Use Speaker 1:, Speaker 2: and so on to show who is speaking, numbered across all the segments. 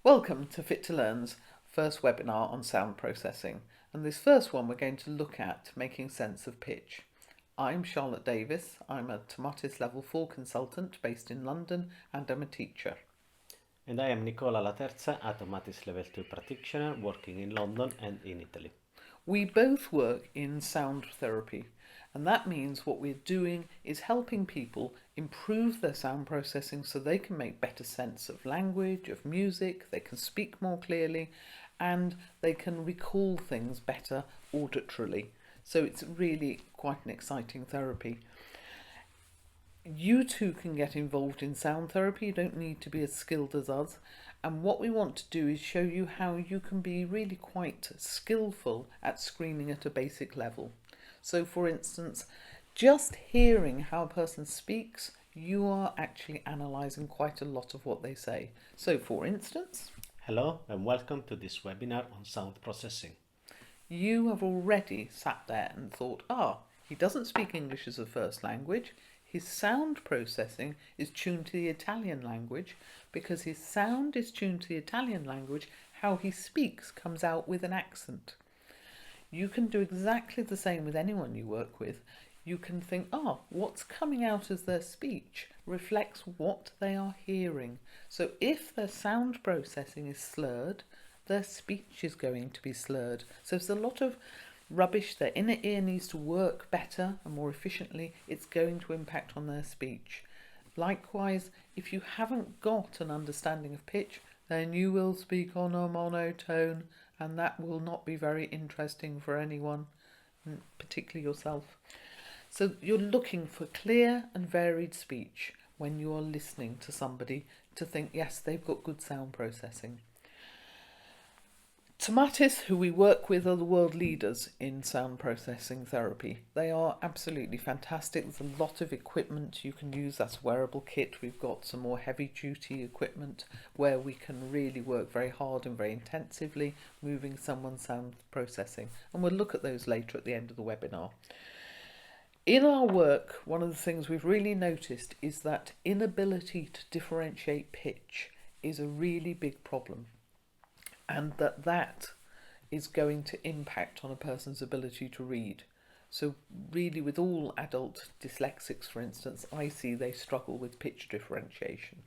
Speaker 1: Welcome to Fit to Learn's first webinar on sound processing, and this first one we're going to look at making sense of pitch. I'm Charlotte Davis. I'm a Tomatis Level 4 consultant based in London and I'm a teacher.
Speaker 2: And I am Nicola Laterza, a Tomatis Level 2 practitioner working in London and in Italy.
Speaker 1: We both work in sound therapy, and that means what we're doing is helping people improve their sound processing so they can make better sense of language, of music, they can speak more clearly, and they can recall things better auditorily. So it's really quite an exciting therapy. You too can get involved in sound therapy. You don't need to be as skilled as us. And what we want to do is show you how you can be really quite skillful at screening at a basic level. So for instance, just hearing how a person speaks, you are actually analysing quite a lot of what they say. So for instance,
Speaker 2: Hello and welcome to this webinar on sound processing.
Speaker 1: you have already sat there and thought, he doesn't speak English as a first language. His sound processing is tuned to the Italian language. Because his sound is tuned to the Italian language, how he speaks comes out with an accent. You can do exactly the same with anyone you work with. You can think, what's coming out as their speech reflects what they are hearing. So if their sound processing is slurred, their speech is going to be slurred. So if there's a lot of rubbish, their inner ear needs to work better and more efficiently, it's going to impact on their speech. Likewise, if you haven't got an understanding of pitch, then you will speak on a monotone, and that will not be very interesting for anyone, particularly yourself. So you're looking for clear and varied speech when you are listening to somebody to think, yes, they've got good sound processing. Tomatis, who we work with, are the world leaders in sound processing therapy. They are absolutely fantastic. There's a lot of equipment you can use. That's a wearable kit. We've got some more heavy duty equipment where we can really work very hard and very intensively moving someone's sound processing. And we'll look at those later at the end of the webinar. In our work, one of the things we've really noticed is that inability to differentiate pitch is a really big problem, and that is going to impact on a person's ability to read. So really with all adult dyslexics, for instance, I see they struggle with pitch differentiation.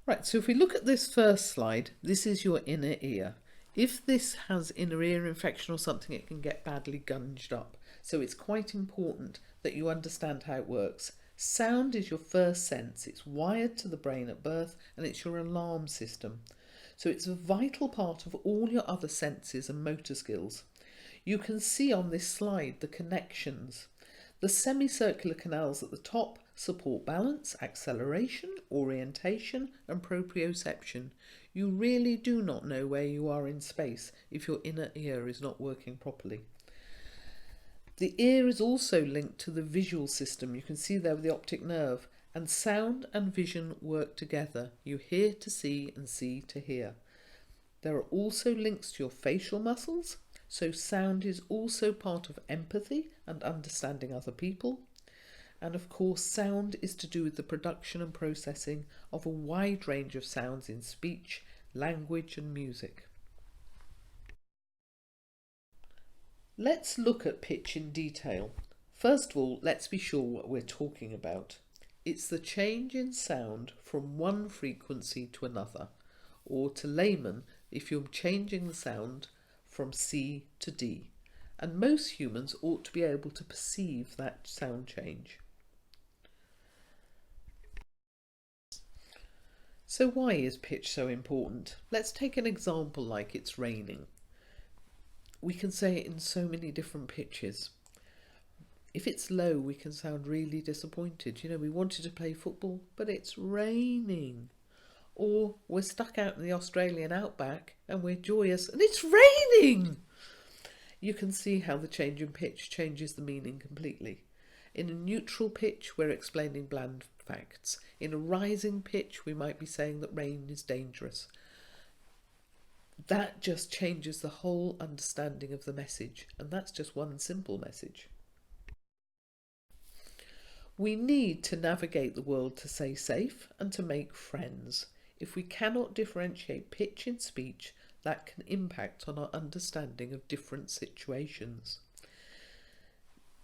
Speaker 1: Right, so if we look at this first slide, this is your inner ear. If this has inner ear infection or something, it can get badly gunged up. So it's quite important that you understand how it works. Sound is your first sense. It's wired to the brain at birth and it's your alarm system. So it's a vital part of all your other senses and motor skills. You can see on this slide the connections. The semicircular canals at the top support balance, acceleration, orientation and proprioception. You really do not know where you are in space if your inner ear is not working properly. The ear is also linked to the visual system. You can see there with the optic nerve. And sound and vision work together. You hear to see and see to hear. There are also links to your facial muscles, so sound is also part of empathy and understanding other people. And of course, sound is to do with the production and processing of a wide range of sounds in speech, language and music. Let's look at pitch in detail. First of all, let's be sure what we're talking about. It's the change in sound from one frequency to another, or to layman, if you're changing the sound from C to D. And most humans ought to be able to perceive that sound change. So why is pitch so important? Let's take an example like it's raining. We can say it in so many different pitches. If it's low, we can sound really disappointed. We wanted to play football, but it's raining. Or we're stuck out in the Australian outback and we're joyous and it's raining. You can see how the change in pitch changes the meaning completely. In a neutral pitch, we're explaining bland facts. In a rising pitch, we might be saying that rain is dangerous. That just changes the whole understanding of the message, and that's just one simple message. We need to navigate the world to stay safe and to make friends. If we cannot differentiate pitch in speech, that can impact on our understanding of different situations.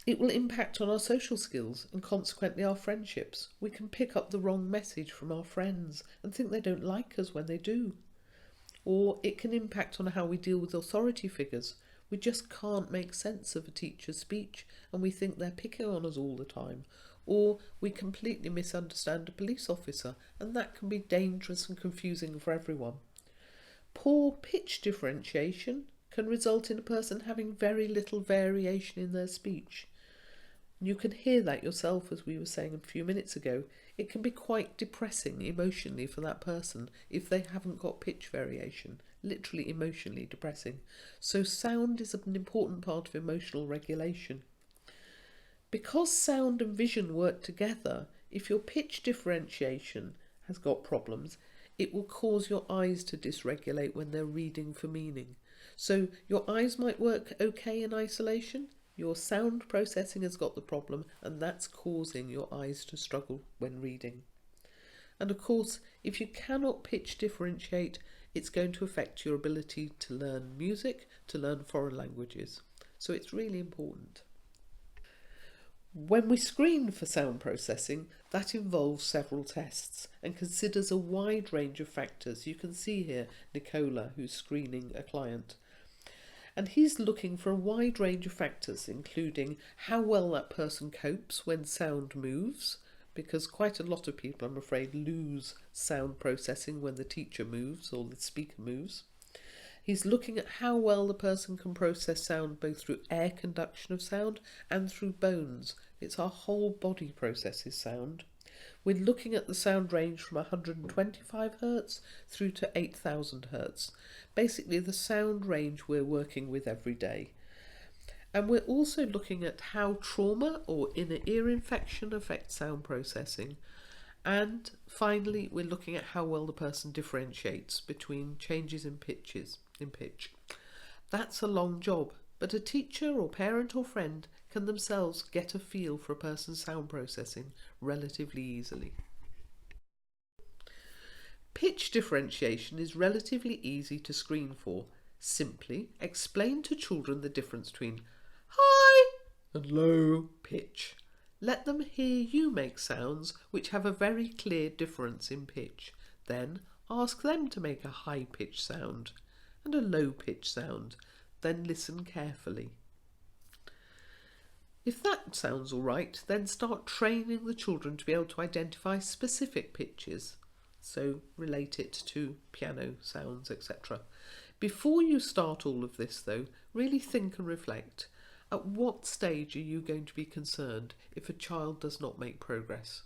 Speaker 1: It will impact on our social skills and consequently our friendships. We can pick up the wrong message from our friends and think they don't like us when they do. Or it can impact on how we deal with authority figures. We just can't make sense of a teacher's speech and we think they're picking on us all the time. Or we completely misunderstand a police officer and that can be dangerous and confusing for everyone. Poor pitch differentiation can result in a person having very little variation in their speech. You can hear that yourself, as we were saying a few minutes ago. It can be quite depressing emotionally for that person if they haven't got pitch variation, literally emotionally depressing. So sound is an important part of emotional regulation. Because sound and vision work together, if your pitch differentiation has got problems, it will cause your eyes to dysregulate when they're reading for meaning. So your eyes might work okay in isolation, your sound processing has got the problem, and that's causing your eyes to struggle when reading. And of course, if you cannot pitch differentiate, it's going to affect your ability to learn music, to learn foreign languages. So it's really important. When we screen for sound processing, that involves several tests and considers a wide range of factors. You can see here Nicola, who's screening a client. And he's looking for a wide range of factors, including how well that person copes when sound moves, because quite a lot of people, I'm afraid, lose sound processing when the teacher moves or the speaker moves. He's looking at how well the person can process sound both through air conduction of sound and through bones. It's our whole body processes sound. We're looking at the sound range from 125 Hz through to 8,000 Hz. Basically the sound range we're working with every day. And we're also looking at how trauma or inner ear infection affects sound processing. And finally, we're looking at how well the person differentiates between changes in pitch. That's a long job, but a teacher or parent or friend can themselves get a feel for a person's sound processing relatively easily. Pitch differentiation is relatively easy to screen for. Simply explain to children the difference between high and low pitch. Let them hear you make sounds which have a very clear difference in pitch. Then ask them to make a high pitch sound and a low pitch sound. Then listen carefully. If that sounds all right, then start training the children to be able to identify specific pitches. So relate it to piano sounds, etc. Before you start all of this though, really think and reflect. At what stage are you going to be concerned if a child does not make progress?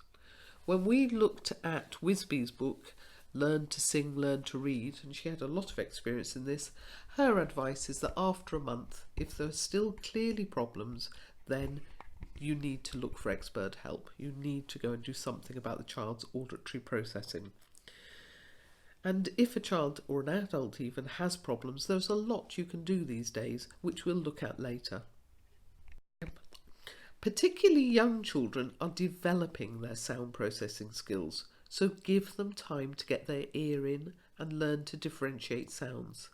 Speaker 1: When we looked at Wisby's book, Learn to Sing, Learn to Read, and she had a lot of experience in this, her advice is that after a month, if there are still clearly problems, then you need to look for expert help. You need to go and do something about the child's auditory processing. And if a child or an adult even has problems, there's a lot you can do these days, which we'll look at later. Particularly young children are developing their sound processing skills, so give them time to get their ear in and learn to differentiate sounds.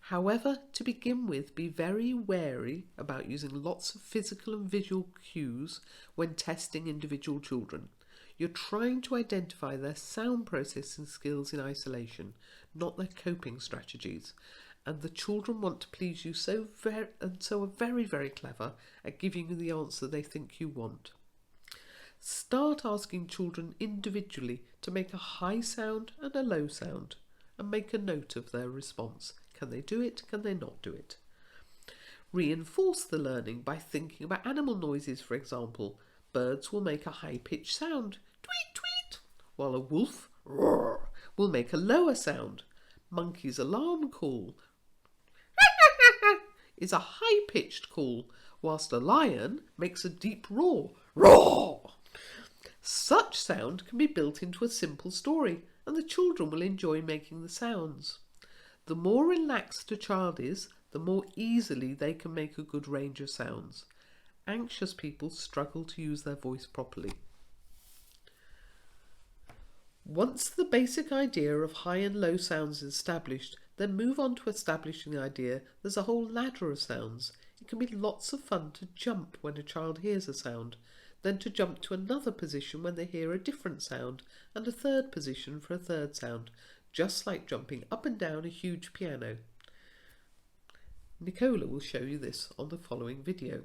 Speaker 1: However, to begin with, be very wary about using lots of physical and visual cues when testing individual children. You're trying to identify their sound processing skills in isolation, not their coping strategies. And the children want to please you so are very, very clever at giving you the answer they think you want. Start asking children individually to make a high sound and a low sound and make a note of their response. Can they do it? Can they not do it? Reinforce the learning by thinking about animal noises, for example. Birds will make a high-pitched sound, tweet, tweet, while a wolf, roar, will make a lower sound. Monkey's alarm call is a high-pitched call, whilst a lion makes a deep roar, roar. Such sound can be built into a simple story, and the children will enjoy making the sounds. The more relaxed a child is, the more easily they can make a good range of sounds. Anxious people struggle to use their voice properly. Once the basic idea of high and low sounds is established, then move on to establishing the idea there's a whole ladder of sounds. It can be lots of fun to jump when a child hears a sound, then to jump to another position when they hear a different sound, and a third position for a third sound, just like jumping up and down a huge piano. Nicola will show you this on the following video.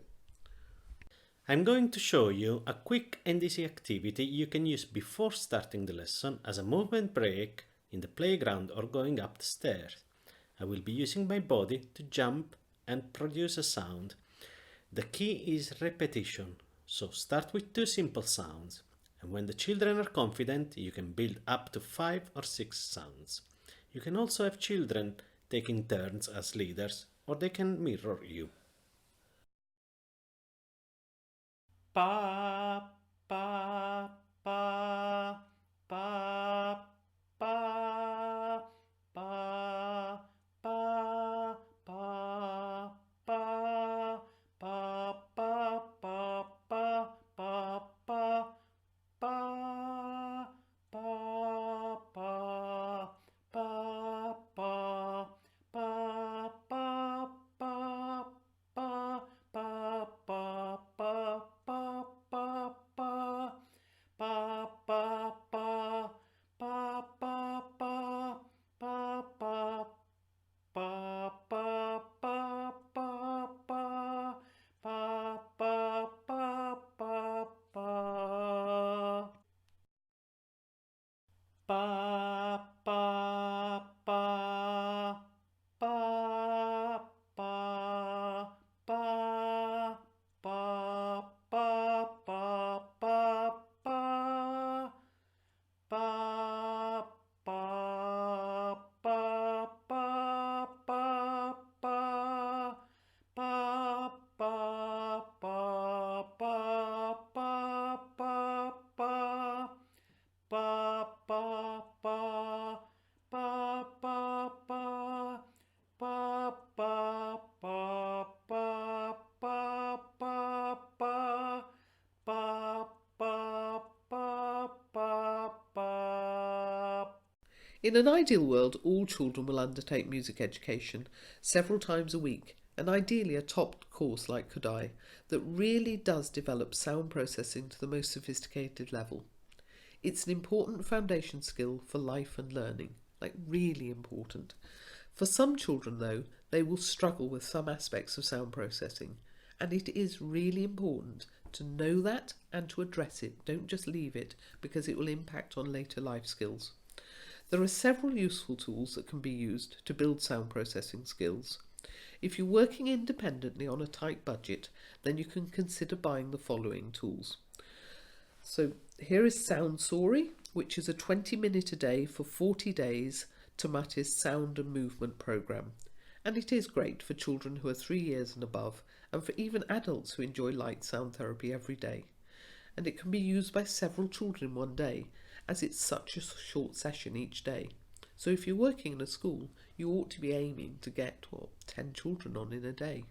Speaker 2: I'm going to show you a quick and easy activity you can use before starting the lesson as a movement break in the playground or going up the stairs. I will be using my body to jump and produce a sound. The key is repetition, so start with 2 simple sounds, and when the children are confident you can build up to 5 or 6 sounds. You can also have children taking turns as leaders, or they can mirror you. Pa, pa, pa, pa, pa, pa, pa, pa, pa, pa, pa, pa, pa, pa, pa, pa, pa, pa, pa, pa,
Speaker 1: In an ideal world, all children will undertake music education several times a week, and ideally a top course like Kodai that really does develop sound processing to the most sophisticated level. It's an important foundation skill for life and learning, like really important. For some children though, they will struggle with some aspects of sound processing, and it is really important to know that and to address it. Don't just leave it because it will impact on later life skills. There are several useful tools that can be used to build sound processing skills. If you're working independently on a tight budget, then you can consider buying the following tools. So here is Soundsori, which is a 20-minute a day for 40 days Tomatis sound and movement program. And it is great for children who are 3 years and above, and for even adults who enjoy light sound therapy every day. And it can be used by several children in one day, as it's such a short session each day. So if you're working in a school, you ought to be aiming to get 10 children on in a day.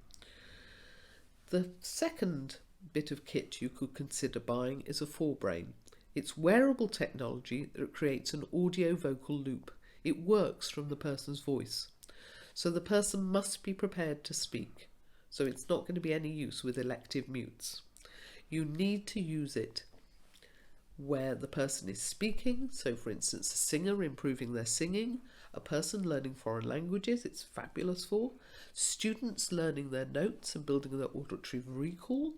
Speaker 1: The second bit of kit you could consider buying is a forebrain. It's wearable technology that creates an audio vocal loop. It works from the person's voice. So the person must be prepared to speak. So it's not going to be any use with elective mutes. You need to use it where the person is speaking, so for instance a singer improving their singing, a person learning foreign languages, it's fabulous for, students learning their notes and building their auditory recall,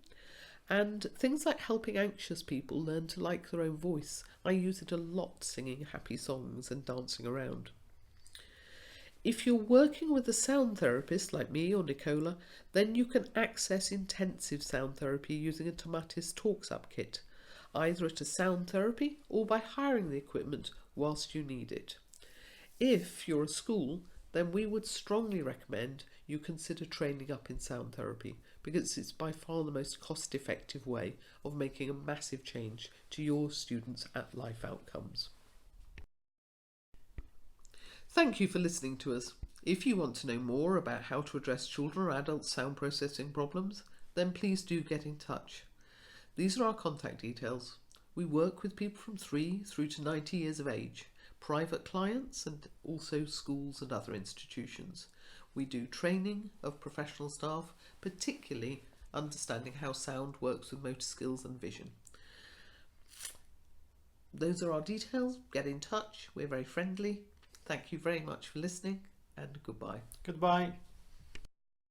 Speaker 1: and things like helping anxious people learn to like their own voice. I use it a lot singing happy songs and dancing around. If you're working with a sound therapist like me or Nicola, then you can access intensive sound therapy using a Tomatis Talks Up kit, either at a sound therapy or by hiring the equipment whilst you need it. If you're a school, then we would strongly recommend you consider training up in sound therapy because it's by far the most cost-effective way of making a massive change to your students' life outcomes. Thank you for listening to us. If you want to know more about how to address children or adults' sound processing problems, then please do get in touch. These are our contact details. We work with people from 3 through to 90 years of age, private clients and also schools and other institutions. We do training of professional staff, particularly understanding how sound works with motor skills and vision. Those are our details. Get in touch. We're very friendly. Thank you very much for listening, and goodbye.
Speaker 2: Goodbye.